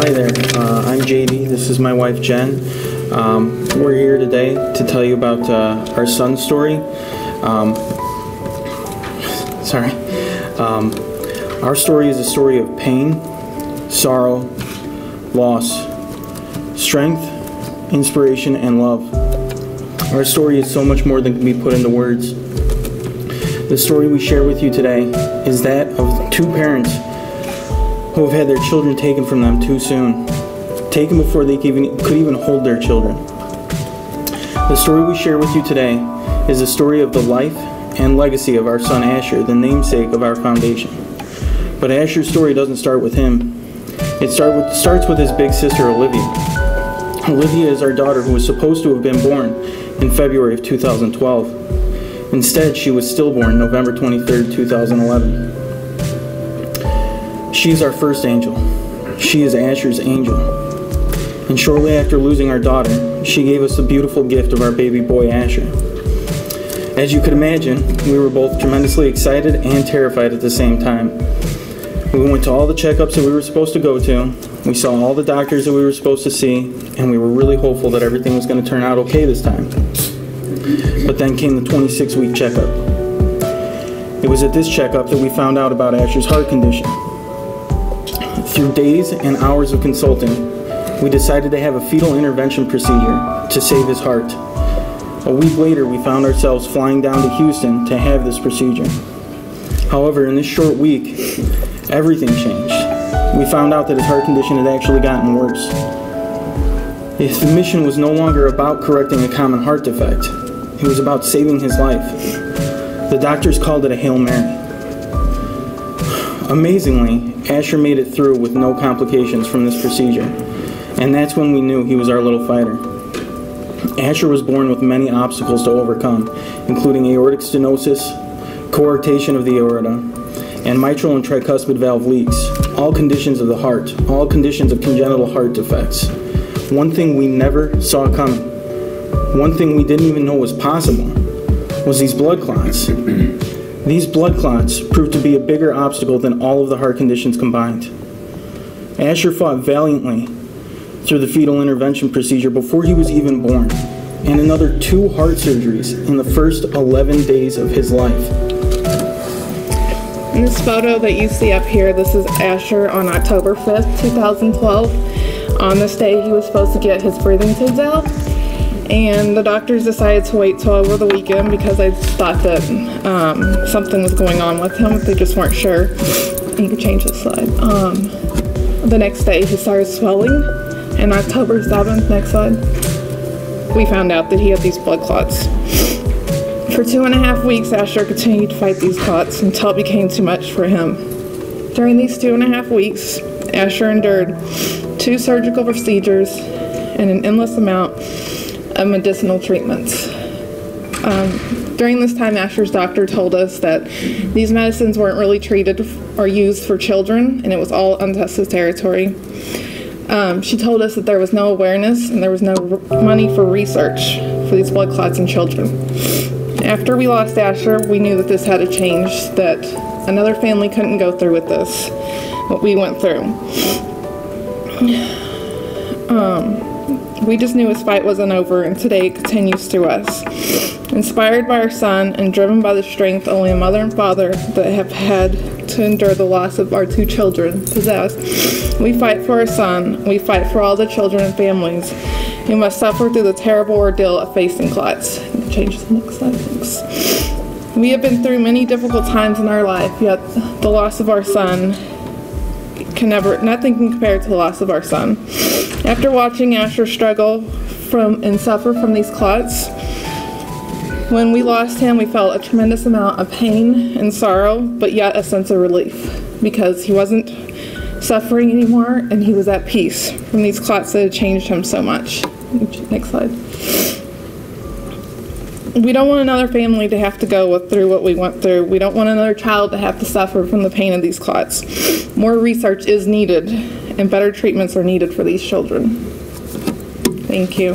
Hi there, I'm JD. This is my wife Jen. We're here today to tell you about our son's story. Our story is a story of pain, sorrow, loss, strength, inspiration, and love. Our story is so much more than can be put into words. The story we share with you today is that of two parents who have had their children taken from them too soon, taken before they could even hold their children. The story we share with you today is the story of the life and legacy of our son Asher, the namesake of our foundation. But Asher's story doesn't start with him. It starts with his big sister Olivia. Olivia is our daughter who was supposed to have been born in February of 2012. Instead, she was stillborn November 23rd, 2011. She is our first angel. She is Asher's angel. And shortly after losing our daughter, she gave us the beautiful gift of our baby boy Asher. As you could imagine, we were both tremendously excited and terrified at the same time. We went to all the checkups that we were supposed to go to. We saw all the doctors that we were supposed to see, and we were really hopeful that everything was going to turn out okay this time. But then came the 26-week checkup. It was at this checkup that we found out about Asher's heart condition. Through days and hours of consulting, we decided to have a fetal intervention procedure to save his heart. A week later, we found ourselves flying down to Houston to have this procedure. However, in this short week, everything changed. We found out that his heart condition had actually gotten worse. His mission was no longer about correcting a common heart defect. It was about saving his life. The doctors called it a Hail Mary. Amazingly, Asher made it through with no complications from this procedure, and that's when we knew he was our little fighter. Asher was born with many obstacles to overcome, including aortic stenosis, coarctation of the aorta, and mitral and tricuspid valve leaks, all conditions of the heart, all conditions of congenital heart defects. One thing we never saw coming, one thing we didn't even know was possible, was these blood clots. These blood clots proved to be a bigger obstacle than all of the heart conditions combined. Asher fought valiantly through the fetal intervention procedure before he was even born, and another 2 heart surgeries in the first 11 days of his life. In this photo that you see up here, this is Asher on October 5th, 2012. On this day, he was supposed to get his breathing tubes out, and the doctors decided to wait till over the weekend because they thought that something was going on with him. They just weren't sure. You can change the slide. The next day, he started swelling, and October 7th, next slide, we found out that he had these blood clots. For 2.5 weeks, Asher continued to fight these clots until it became too much for him. During these 2.5 weeks, Asher endured 2 surgical procedures and an endless amount of medicinal treatments. During this time, Asher's doctor told us that these medicines weren't really treated or used for children, and it was all untested territory. She told us that there was no awareness and there was no money for research for these blood clots in children. After we lost Asher, we knew that this had to change, that another family couldn't go through with this, what we went through. We just knew his fight wasn't over, and today it continues through us. Inspired by our son and driven by the strength only a mother and father that have had to endure the loss of our 2 children possess, we fight for our son, we fight for all the children and families who must suffer through the terrible ordeal of facing clots. Change the next slide, thanks. We have been through many difficult times in our life, yet the loss of our son nothing can compare to the loss of our son. After watching Asher struggle and suffer from these clots, when we lost him, we felt a tremendous amount of pain and sorrow, but yet a sense of relief, because he wasn't suffering anymore and he was at peace from these clots that had changed him so much. Next slide. We don't want another family to have to go through what we went through. We don't want another child to have to suffer from the pain of these clots. More research is needed, and better treatments are needed for these children. Thank you.